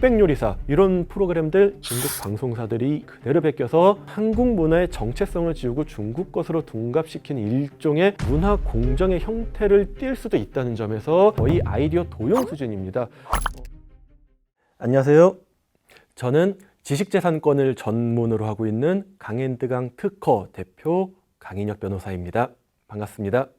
흑백요리사 이런 프로그램들 중국 방송사들이 그대로 베껴서 한국 문화의 정체성을 지우고 중국 것으로 둔갑시키는 일종의 문화 공정의 형태를 띌 수도 있다는 점에서 거의 아이디어 도용 수준입니다. 안녕하세요. 저는 지식재산권을 전문으로 하고 있는 강앤드강 특허 대표 강인혁 변호사입니다. 반갑습니다.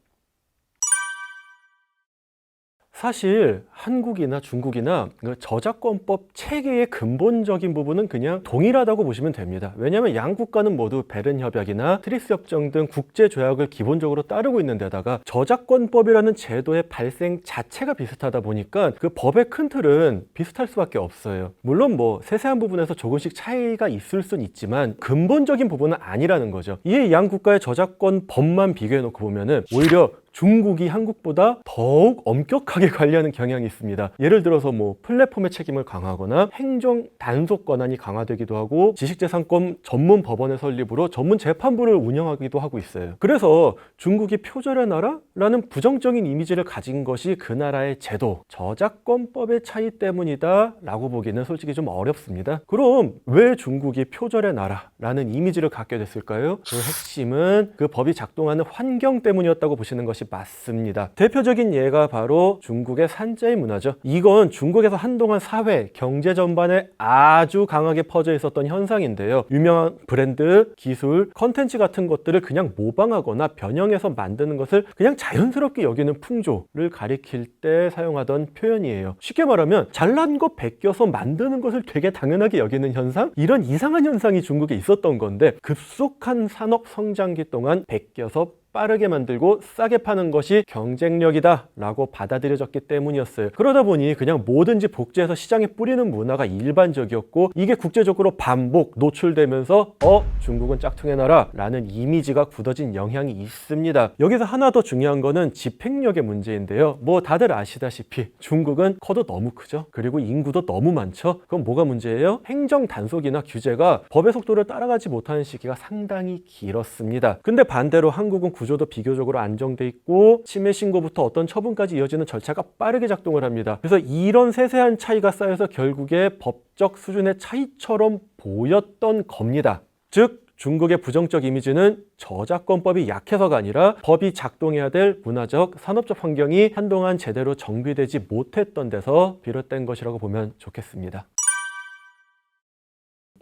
사실 한국이나 중국이나 저작권법 체계의 근본적인 부분은 그냥 동일하다고 보시면 됩니다. 왜냐하면 양 국가는 모두 베른 협약이나 트리스 협정 등 국제 조약을 기본적으로 따르고 있는 데다가 저작권법이라는 제도의 발생 자체가 비슷하다 보니까 그 법의 큰 틀은 비슷할 수밖에 없어요. 물론 뭐 세세한 부분에서 조금씩 차이가 있을 수는 있지만 근본적인 부분은 아니라는 거죠. 이에 양 국가의 저작권 법만 비교해 놓고 보면은 오히려 중국이 한국보다 더욱 엄격하게 관리하는 경향이 있습니다. 예를 들어서 뭐 플랫폼의 책임을 강화하거나 행정 단속 권한이 강화되기도 하고 지식재산권 전문 법원의 설립으로 전문 재판부를 운영하기도 하고 있어요. 그래서 중국이 표절의 나라라는 부정적인 이미지를 가진 것이 그 나라의 제도, 저작권법의 차이 때문이다 라고 보기는 솔직히 좀 어렵습니다. 그럼 왜 중국이 표절의 나라라는 이미지를 갖게 됐을까요? 그 핵심은 그 법이 작동하는 환경 때문이었다고 보시는 것이 맞습니다. 대표적인 예가 바로 중국의 산자의 문화죠. 이건 중국에서 한동안 사회, 경제 전반에 아주 강하게 퍼져 있었던 현상인데요. 유명한 브랜드, 기술, 컨텐츠 같은 것들을 그냥 모방하거나 변형해서 만드는 것을 그냥 자연스럽게 여기는 풍조를 가리킬 때 사용하던 표현이에요. 쉽게 말하면 잘난 거 베껴서 만드는 것을 되게 당연하게 여기는 현상? 이런 이상한 현상이 중국에 있었던 건데 급속한 산업 성장기 동안 베껴서 빠르게 만들고 싸게 파는 것이 경쟁력이다 라고 받아들여졌기 때문이었어요. 그러다 보니 그냥 뭐든지 복제해서 시장에 뿌리는 문화가 일반적이었고 이게 국제적으로 반복 노출되면서 중국은 짝퉁의 나라 라는 이미지가 굳어진 영향이 있습니다. 여기서 하나 더 중요한 거는 집행력의 문제인데요. 뭐 다들 아시다시피 중국은 커도 너무 크죠. 그리고 인구도 너무 많죠. 그럼 뭐가 문제예요? 행정 단속이나 규제가 법의 속도를 따라가지 못하는 시기가 상당히 길었습니다. 근데 반대로 한국은 구조도 비교적으로 안정돼 있고 침해 신고부터 어떤 처분까지 이어지는 절차가 빠르게 작동을 합니다. 그래서 이런 세세한 차이가 쌓여서 결국에 법적 수준의 차이처럼 보였던 겁니다. 즉 중국의 부정적 이미지는 저작권법이 약해서가 아니라 법이 작동해야 될 문화적, 산업적 환경이 한동안 제대로 정비되지 못했던 데서 비롯된 것이라고 보면 좋겠습니다.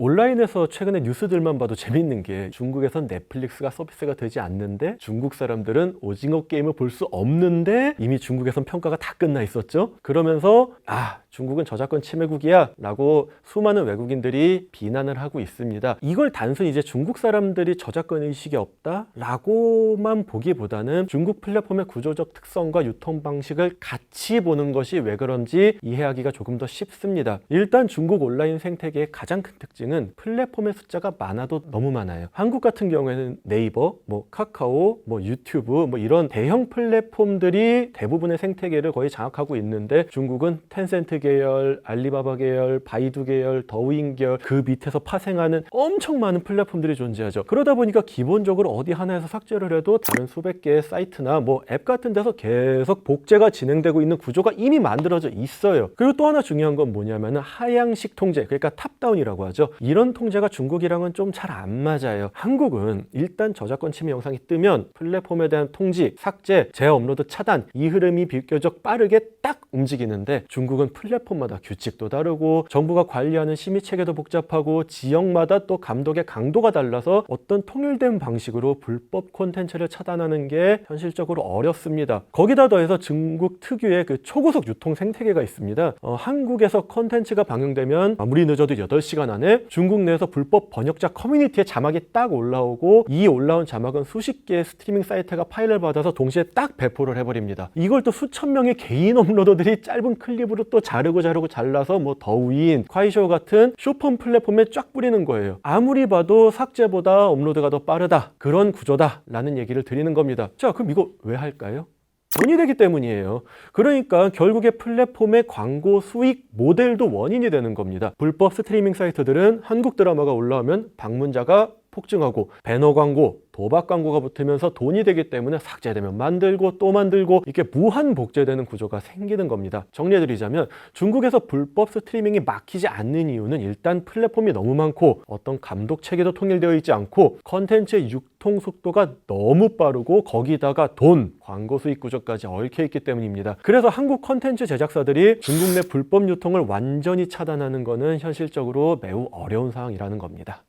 온라인에서 최근에 뉴스들만 봐도 재밌는 게 중국에선 넷플릭스가 서비스가 되지 않는데 중국 사람들은 오징어 게임을 볼 수 없는데 이미 중국에선 평가가 다 끝나 있었죠. 그러면서 중국은 저작권 침해국이야 라고 수많은 외국인들이 비난을 하고 있습니다. 이걸 단순히 이제 중국 사람들이 저작권 의식이 없다 라고만 보기보다는 중국 플랫폼의 구조적 특성과 유통 방식을 같이 보는 것이 왜 그런지 이해하기가 조금 더 쉽습니다. 일단 중국 온라인 생태계의 가장 큰 특징은 플랫폼의 숫자가 많아도 너무 많아요. 한국 같은 경우에는 네이버, 카카오, 유튜브 이런 대형 플랫폼들이 대부분의 생태계를 거의 장악하고 있는데 중국은 텐센트 계열, 알리바바 계열, 바이두 계열, 더우인 계열 그 밑에서 파생하는 엄청 많은 플랫폼들이 존재하죠. 그러다 보니까 기본적으로 어디 하나에서 삭제를 해도 다른 수백 개의 사이트나 앱 같은 데서 계속 복제가 진행되고 있는 구조가 이미 만들어져 있어요. 그리고 또 하나 중요한 건 뭐냐면 하향식 통제, 그러니까 탑다운이라고 하죠. 이런 통제가 중국이랑은 좀 잘 안 맞아요. 한국은 일단 저작권 침해 영상이 뜨면 플랫폼에 대한 통지, 삭제, 재업로드 차단 이 흐름이 비교적 빠르게 딱 움직이는데 중국은 플랫폼마다 규칙도 다르고 정부가 관리하는 심의 체계도 복잡하고 지역마다 또 감독의 강도가 달라서 어떤 통일된 방식으로 불법 콘텐츠를 차단하는 게 현실적으로 어렵습니다. 거기다 더해서 중국 특유의 그 초고속 유통 생태계가 있습니다. 한국에서 콘텐츠가 방영되면 아무리 늦어도 8시간 안에 중국 내에서 불법 번역자 커뮤니티에 자막이 딱 올라오고 이 올라온 자막은 수십 개의 스트리밍 사이트가 파일을 받아서 동시에 딱 배포를 해버립니다. 이걸 또 수천 명의 개인 업로더들이 짧은 클립으로 또 자르고 잘라서 더우인, 콰이쇼 같은 쇼폰 플랫폼에 쫙 뿌리는 거예요. 아무리 봐도 삭제보다 업로드가 더 빠르다. 그런 구조다. 라는 얘기를 드리는 겁니다. 자, 그럼 이거 왜 할까요? 돈이 되기 때문이에요. 그러니까 결국에 플랫폼의 광고 수익 모델도 원인이 되는 겁니다. 불법 스트리밍 사이트들은 한국 드라마가 올라오면 방문자가 폭증하고 배너 광고, 도박 광고가 붙으면서 돈이 되기 때문에 삭제되면 만들고 또 만들고 이렇게 무한 복제되는 구조가 생기는 겁니다. 정리해드리자면 중국에서 불법 스트리밍이 막히지 않는 이유는 일단 플랫폼이 너무 많고 어떤 감독 체계도 통일되어 있지 않고 컨텐츠의 유통 속도가 너무 빠르고 거기다가 돈, 광고 수익 구조까지 얽혀 있기 때문입니다. 그래서 한국 컨텐츠 제작사들이 중국 내 불법 유통을 완전히 차단하는 것은 현실적으로 매우 어려운 상황이라는 겁니다.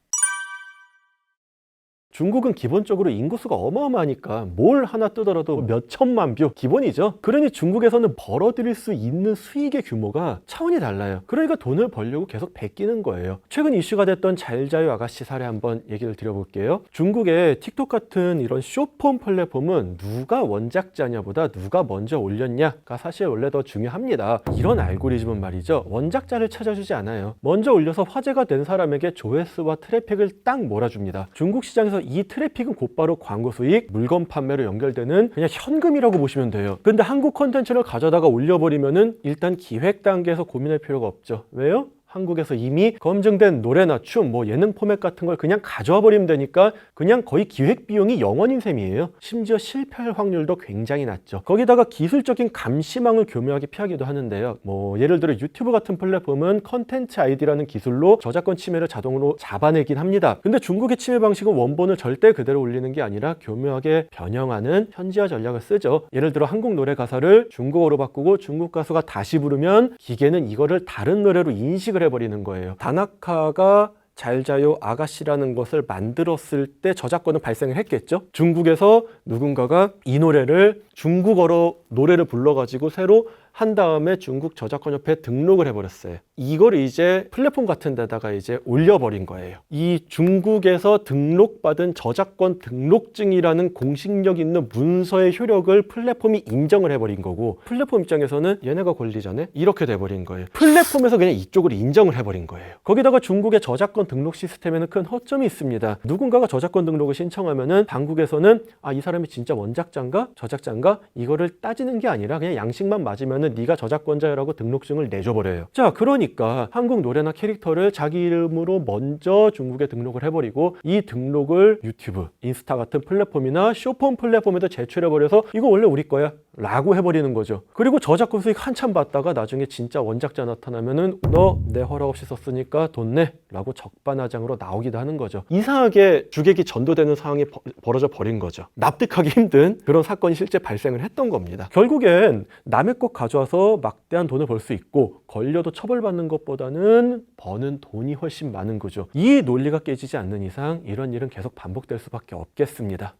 중국은 기본적으로 인구수가 어마어마하니까 뭘 하나 뜨더라도 몇 천만 뷰 기본이죠. 그러니 중국에서는 벌어들일 수 있는 수익의 규모가 차원이 달라요. 그러니까 돈을 벌려고 계속 베끼는 거예요. 최근 이슈가 됐던 잘자요 아가씨 사례 한번 얘기를 드려볼게요. 중국의 틱톡 같은 이런 쇼폼 플랫폼은 누가 원작자냐보다 누가 먼저 올렸냐가 사실 원래 더 중요합니다. 이런 알고리즘은 말이죠, 원작자를 찾아주지 않아요. 먼저 올려서 화제가 된 사람에게 조회수와 트래픽을 딱 몰아줍니다. 중국 시장에서 이 트래픽은 곧바로 광고 수익, 물건 판매로 연결되는 그냥 현금이라고 보시면 돼요. 근데 한국 콘텐츠를 가져다가 올려버리면은 일단 기획 단계에서 고민할 필요가 없죠. 왜요? 한국에서 이미 검증된 노래나 춤, 예능 포맷 같은 걸 그냥 가져와 버리면 되니까 그냥 거의 기획 비용이 0원인 셈이에요. 심지어 실패할 확률도 굉장히 낮죠. 거기다가 기술적인 감시망을 교묘하게 피하기도 하는데요. 예를 들어 유튜브 같은 플랫폼은 컨텐츠 아이디라는 기술로 저작권 침해를 자동으로 잡아내긴 합니다. 근데 중국의 침해 방식은 원본을 절대 그대로 올리는 게 아니라 교묘하게 변형하는 현지화 전략을 쓰죠. 예를 들어 한국 노래 가사를 중국어로 바꾸고 중국 가수가 다시 부르면 기계는 이거를 다른 노래로 인식을 해버리는 거예요. 다나카가 잘자요 아가씨라는 것을 만들었을 때 저작권은 발생을 했겠죠. 중국에서 누군가가 이 노래를 중국어로 노래를 불러가지고 새로 한 다음에 중국 저작권협회에 등록을 해버렸어요. 이걸 이제 플랫폼 같은 데다가 이제 올려버린 거예요. 이 중국에서 등록받은 저작권 등록증이라는 공식력 있는 문서의 효력을 플랫폼이 인정을 해버린 거고, 플랫폼 입장에서는 얘네가 권리자네? 이렇게 돼버린 거예요. 플랫폼에서 그냥 이쪽을 인정을 해버린 거예요. 거기다가 중국의 저작권 등록 시스템에는 큰 허점이 있습니다. 누군가가 저작권 등록을 신청하면은 당국에서는 이 사람이 진짜 원작자인가? 저작자인가? 이거를 따지는 게 아니라 그냥 양식만 맞으면 네가 저작권자라고 등록증을 내줘버려요. 자, 그러니까 한국 노래나 캐릭터를 자기 이름으로 먼저 중국에 등록을 해버리고 이 등록을 유튜브, 인스타 같은 플랫폼이나 쇼폼 플랫폼에도 제출해버려서 이거 원래 우리 거야 라고 해버리는 거죠. 그리고 저작권 수익 한참 받다가 나중에 진짜 원작자 나타나면은 너 내 허락 없이 썼으니까 돈 내 라고 적반하장으로 나오기도 하는 거죠. 이상하게 주객이 전도되는 상황이 벌어져 버린 거죠. 납득하기 힘든 그런 사건이 실제 발생을 했던 겁니다. 결국엔 남의 것 가져와서 막대한 돈을 벌 수 있고 걸려도 처벌받는 것보다는 버는 돈이 훨씬 많은 거죠. 이 논리가 깨지지 않는 이상 이런 일은 계속 반복될 수밖에 없겠습니다.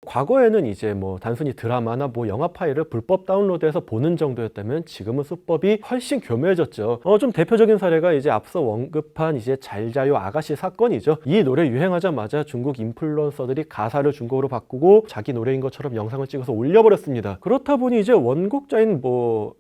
과거에는 이제 단순히 드라마나 영화 파일을 불법 다운로드해서 보는 정도였다면 지금은 수법이 훨씬 교묘해졌죠. 좀 대표적인 사례가 이제 앞서 언급한 이제 잘자요 아가씨 사건이죠. 이 노래 유행하자마자 중국 인플루언서들이 가사를 중국어로 바꾸고 자기 노래인 것처럼 영상을 찍어서 올려버렸습니다. 그렇다 보니 이제 원곡자인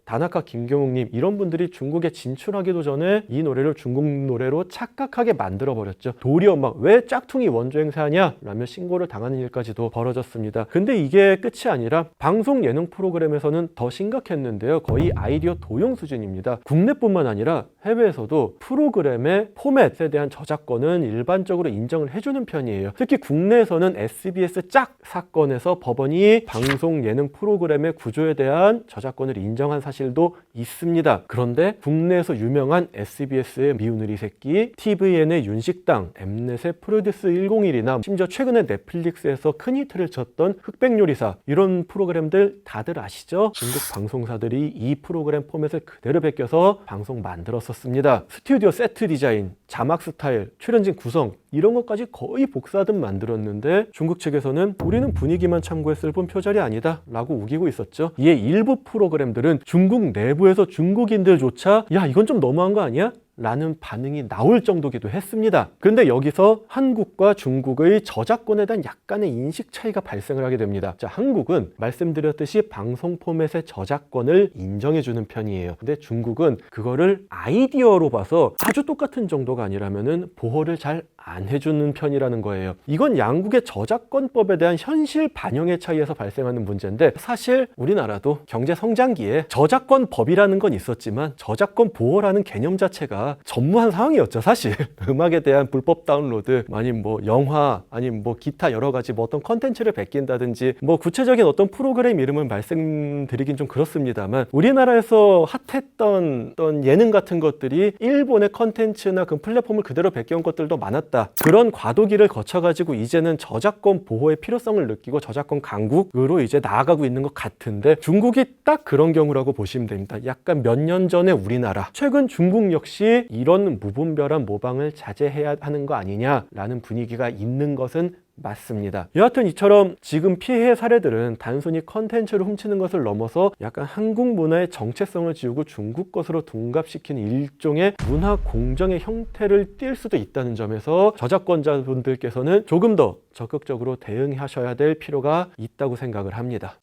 다나카 김경욱님 이런 분들이 중국에 진출하기도 전에 이 노래를 중국 노래로 착각하게 만들어버렸죠. 도리어 왜 짝퉁이 원조 행세하냐 라며 신고를 당하는 일까지도 벌어졌습니다. 근데 이게 끝이 아니라 방송 예능 프로그램에서는 더 심각했는데요. 거의 아이디어 도용 수준입니다. 국내뿐만 아니라 해외에서도 프로그램의 포맷에 대한 저작권은 일반적으로 인정을 해주는 편이에요. 특히 국내에서는 SBS 짝 사건에서 법원이 방송 예능 프로그램의 구조에 대한 저작권을 인정한 사실도 있습니다. 그런데 국내에서 유명한 SBS의 미운우리 새끼, TVN의 윤식당, 엠넷의 프로듀스 101이나 심지어 최근에 넷플릭스에서 큰 히트를 쳤던 흑백요리사 이런 프로그램들 다들 아시죠? 중국 방송사들이 이 프로그램 포맷을 그대로 베껴서 방송 만들었었습니다. 스튜디오 세트 디자인, 자막 스타일, 출연진 구성 이런 것까지 거의 복사하듯 만들었는데 중국 측에서는 우리는 분위기만 참고했을 뿐 표절이 아니다 라고 우기고 있었죠. 이에 일부 프로그램들은 중국 내부에서 중국인들조차 야 이건 좀 너무한 거 아니야? 라는 반응이 나올 정도기도 했습니다. 근데 여기서 한국과 중국의 저작권에 대한 약간의 인식 차이가 발생을 하게 됩니다. 자, 한국은 말씀드렸듯이 방송 포맷의 저작권을 인정해주는 편이에요. 근데 중국은 그거를 아이디어로 봐서 아주 똑같은 정도가 아니라면은 보호를 잘 안 해주는 편이라는 거예요. 이건 양국의 저작권법에 대한 현실 반영의 차이에서 발생하는 문제인데, 사실 우리나라도 경제 성장기에 저작권법이라는 건 있었지만 저작권 보호라는 개념 자체가 전무한 상황이었죠. 사실 음악에 대한 불법 다운로드, 아니면 뭐 영화, 아니면 뭐 기타 여러 가지 뭐 어떤 컨텐츠를 베낀다든지, 뭐 구체적인 어떤 프로그램 이름을 말씀드리긴 좀 그렇습니다만, 우리나라에서 핫했던 어떤 예능 같은 것들이 일본의 컨텐츠나 그 플랫폼을 그대로 베껴온 것들도 많았다. 그런 과도기를 거쳐가지고 이제는 저작권 보호의 필요성을 느끼고 저작권 강국으로 이제 나아가고 있는 것 같은데, 중국이 딱 그런 경우라고 보시면 됩니다. 약간 몇 년 전에 우리나라, 최근 중국 역시 이런 무분별한 모방을 자제해야 하는 거 아니냐라는 분위기가 있는 것은 맞습니다. 여하튼 이처럼 지금 피해 사례들은 단순히 컨텐츠를 훔치는 것을 넘어서 약간 한국 문화의 정체성을 지우고 중국 것으로 둔갑시키는 일종의 문화 공정의 형태를 띌 수도 있다는 점에서 저작권자분들께서는 조금 더 적극적으로 대응하셔야 될 필요가 있다고 생각을 합니다.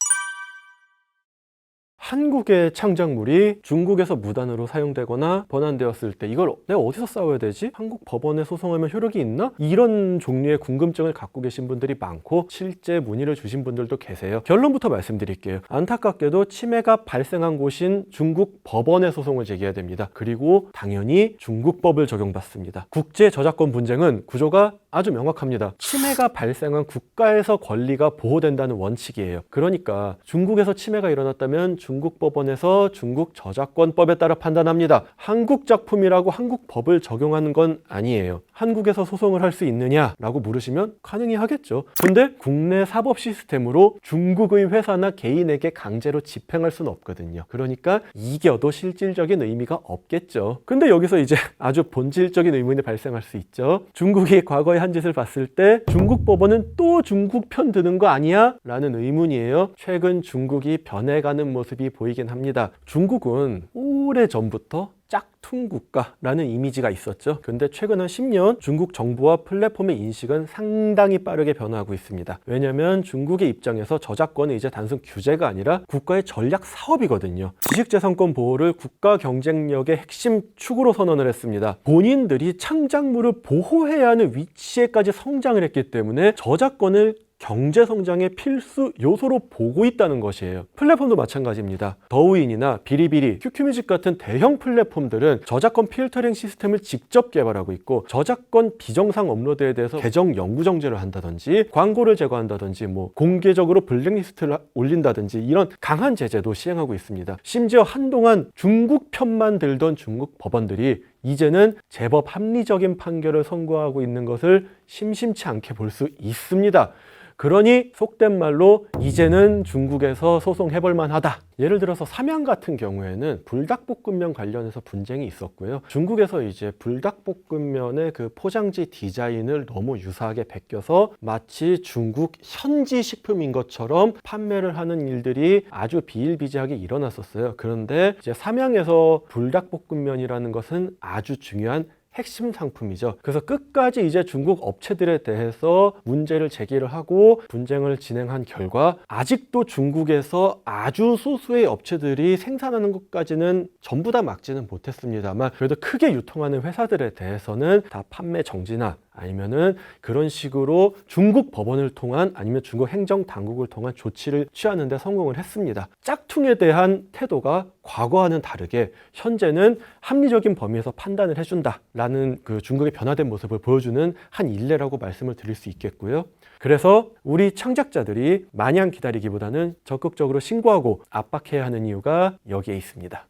한국의 창작물이 중국에서 무단으로 사용되거나 번안되었을 때 이걸 내가 어디서 싸워야 되지? 한국 법원에 소송하면 효력이 있나? 이런 종류의 궁금증을 갖고 계신 분들이 많고, 실제 문의를 주신 분들도 계세요. 결론부터 말씀드릴게요. 안타깝게도 침해가 발생한 곳인 중국 법원에 소송을 제기해야 됩니다. 그리고 당연히 중국 법을 적용받습니다. 국제 저작권 분쟁은 구조가 아주 명확합니다. 침해가 발생한 국가에서 권리가 보호된다는 원칙이에요. 그러니까 중국에서 침해가 일어났다면 중국 법원에서 중국 저작권법에 따라 판단합니다. 한국 작품이라고 한국 법을 적용하는 건 아니에요. 한국에서 소송을 할 수 있느냐라고 물으시면 가능히 하겠죠. 근데 국내 사법 시스템으로 중국의 회사나 개인에게 강제로 집행할 수는 없거든요. 그러니까 이겨도 실질적인 의미가 없겠죠. 근데 여기서 이제 아주 본질적인 의문이 발생할 수 있죠. 중국이 과거에 한 짓을 봤을 때 중국 법원은 또 중국 편 드는 거 아니야? 라는 의문이에요. 최근 중국이 변해가는 모습이 보이긴 합니다. 중국은 오래전부터 짝퉁 국가라는 이미지가 있었죠. 근데 최근 한 10년 중국 정부와 플랫폼의 인식은 상당히 빠르게 변화하고 있습니다. 왜냐하면 중국의 입장에서 저작권은 이제 단순 규제가 아니라 국가의 전략 사업이거든요. 지식재산권 보호를 국가 경쟁력의 핵심 축으로 선언을 했습니다. 본인들이 창작물을 보호해야 하는 위치에까지 성장을 했기 때문에 저작권을 경제 성장의 필수 요소로 보고 있다는 것이에요. 플랫폼도 마찬가지입니다. 더우인이나 비리비리, 큐큐뮤직 같은 대형 플랫폼들은 저작권 필터링 시스템을 직접 개발하고 있고, 저작권 비정상 업로드에 대해서 계정 영구 정지를 한다든지, 광고를 제거한다든지, 뭐 공개적으로 블랙리스트를 올린다든지, 이런 강한 제재도 시행하고 있습니다. 심지어 한동안 중국 편만 들던 중국 법원들이 이제는 제법 합리적인 판결을 선고하고 있는 것을 심심치 않게 볼 수 있습니다. 그러니 속된 말로 이제는 중국에서 소송해볼 만하다. 예를 들어서 삼양 같은 경우에는 불닭볶음면 관련해서 분쟁이 있었고요. 중국에서 이제 불닭볶음면의 그 포장지 디자인을 너무 유사하게 베껴서 마치 중국 현지 식품인 것처럼 판매를 하는 일들이 아주 비일비재하게 일어났었어요. 그런데 이제 삼양에서 불닭볶음면이라는 것은 아주 중요한 핵심 상품이죠. 그래서 끝까지 이제 중국 업체들에 대해서 문제를 제기를 하고 분쟁을 진행한 결과, 아직도 중국에서 아주 소수의 업체들이 생산하는 것까지는 전부 다 막지는 못했습니다만, 그래도 크게 유통하는 회사들에 대해서는 다 판매 정지나 아니면은 그런 식으로 중국 법원을 통한, 아니면 중국 행정 당국을 통한 조치를 취하는 데 성공을 했습니다. 짝퉁에 대한 태도가 과거와는 다르게 현재는 합리적인 범위에서 판단을 해준다라는 그 중국의 변화된 모습을 보여주는 한 일례라고 말씀을 드릴 수 있겠고요. 그래서 우리 창작자들이 마냥 기다리기보다는 적극적으로 신고하고 압박해야 하는 이유가 여기에 있습니다.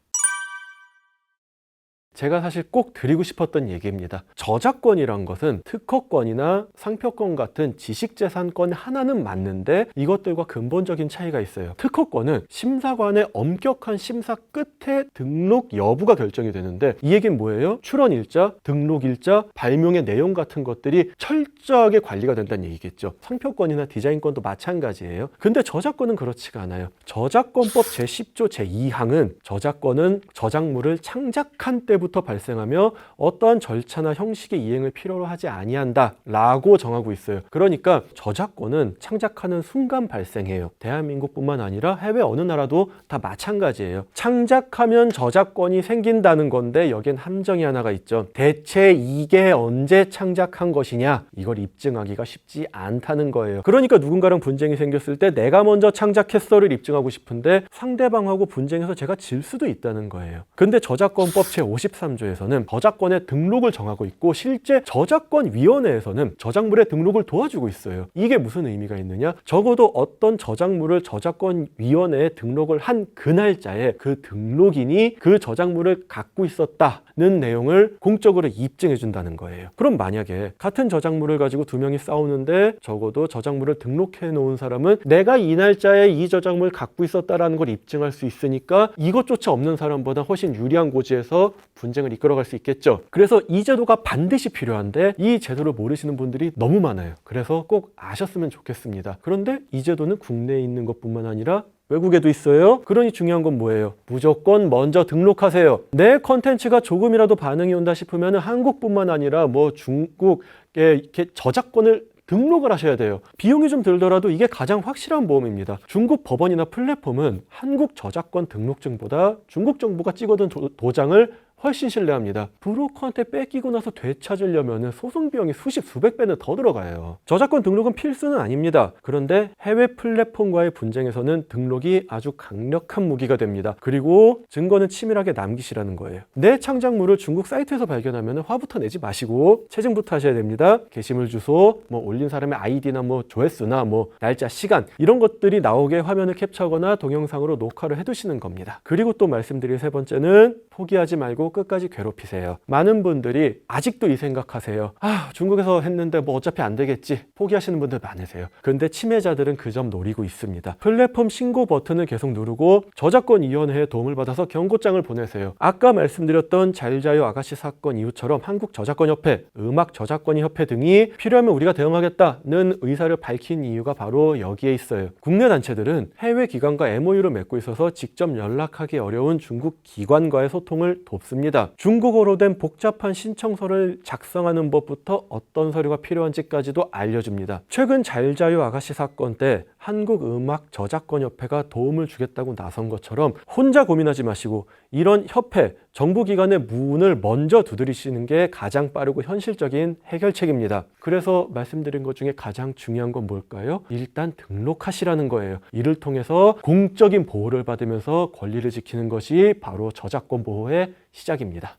제가 사실 꼭 드리고 싶었던 얘기입니다. 저작권이란 것은 특허권이나 상표권 같은 지식재산권 하나는 맞는데 이것들과 근본적인 차이가 있어요. 특허권은 심사관의 엄격한 심사 끝에 등록 여부가 결정이 되는데, 이 얘기는 뭐예요? 출원일자, 등록일자, 발명의 내용 같은 것들이 철저하게 관리가 된다는 얘기겠죠. 상표권이나 디자인권도 마찬가지예요. 근데 저작권은 그렇지가 않아요. 저작권법 제10조 제2항은 저작권은 저작물을 창작한 때부터 시부터 발생하며 어떠한 절차나 형식의 이행을 필요로 하지 아니한다 라고 정하고 있어요. 그러니까 저작권은 창작하는 순간 발생해요. 대한민국뿐만 아니라 해외 어느 나라도 다 마찬가지예요. 창작하면 저작권이 생긴다는 건데 여긴 함정이 하나가 있죠. 대체 이게 언제 창작한 것이냐, 이걸 입증하기가 쉽지 않다는 거예요. 그러니까 누군가랑 분쟁이 생겼을 때 내가 먼저 창작했어를 입증하고 싶은데 상대방하고 분쟁해서 제가 질 수도 있다는 거예요. 근데 저작권법 제53조에서는 저작권의 등록을 정하고 있고 실제 저작권위원회에서는 저작물의 등록을 도와주고 있어요. 이게 무슨 의미가 있느냐? 적어도 어떤 저작물을 저작권위원회에 등록을 한 그날짜에 그 등록인이 그 저작물을 갖고 있었다는 내용을 공적으로 입증해 준다는 거예요. 그럼 만약에 같은 저작물을 가지고 두 명이 싸우는데 적어도 저작물을 등록해 놓은 사람은 내가 이 날짜에 이 저작물을 갖고 있었다라는 걸 입증할 수 있으니까 이것조차 없는 사람보다 훨씬 유리한 고지에서 분쟁을 이끌어갈 수 있겠죠. 그래서 이 제도가 반드시 필요한데 이 제도를 모르시는 분들이 너무 많아요. 그래서 꼭 아셨으면 좋겠습니다. 그런데 이 제도는 국내에 있는 것뿐만 아니라 외국에도 있어요. 그러니 중요한 건 뭐예요? 무조건 먼저 등록하세요. 내 컨텐츠가 조금이라도 반응이 온다 싶으면 한국뿐만 아니라 뭐 중국에 이렇게 저작권을 등록을 하셔야 돼요. 비용이 좀 들더라도 이게 가장 확실한 보험입니다. 중국 법원이나 플랫폼은 한국 저작권 등록증보다 중국 정부가 찍어둔 도장을 훨씬 신뢰합니다. 브로커한테 뺏기고 나서 되찾으려면 소송 비용이 수십 수백 배는 더 들어가요. 저작권 등록은 필수는 아닙니다. 그런데 해외 플랫폼과의 분쟁에서는 등록이 아주 강력한 무기가 됩니다. 그리고 증거는 치밀하게 남기시라는 거예요. 내 창작물을 중국 사이트에서 발견하면 화부터 내지 마시고 체증부터 하셔야 됩니다. 게시물 주소, 뭐 올린 사람의 아이디나 뭐 조회수나 뭐 날짜, 시간 이런 것들이 나오게 화면을 캡처하거나 동영상으로 녹화를 해두시는 겁니다. 그리고 또 말씀드릴 세 번째는 포기하지 말고 끝까지 괴롭히세요. 많은 분들이 아직도 이 생각하세요. 중국에서 했는데 뭐 어차피 안 되겠지. 포기하시는 분들 많으세요. 그런데 침해자들은 그 점 노리고 있습니다. 플랫폼 신고 버튼을 계속 누르고 저작권위원회에 도움을 받아서 경고장을 보내세요. 아까 말씀드렸던 잘자요 아가씨 사건 이후처럼 한국저작권협회, 음악저작권협회 등이 필요하면 우리가 대응하겠다는 의사를 밝힌 이유가 바로 여기에 있어요. 국내 단체들은 해외 기관과 MOU를 맺고 있어서 직접 연락하기 어려운 중국 기관과의 소통을 돕습니다. 중국어로 된 복잡한 신청서를 작성하는 법부터 어떤 서류가 필요한지까지도 알려줍니다. 최근 잘자요 아가씨 사건 때 한국음악저작권협회가 도움을 주겠다고 나선 것처럼 혼자 고민하지 마시고 이런 협회, 정부기관의 문을 먼저 두드리시는 게 가장 빠르고 현실적인 해결책입니다. 그래서 말씀드린 것 중에 가장 중요한 건 뭘까요? 일단 등록하시라는 거예요. 이를 통해서 공적인 보호를 받으면서 권리를 지키는 것이 바로 저작권 보호의 시작입니다.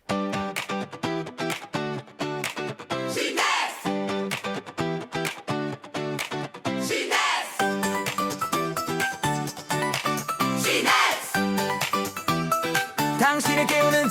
당신을 깨우는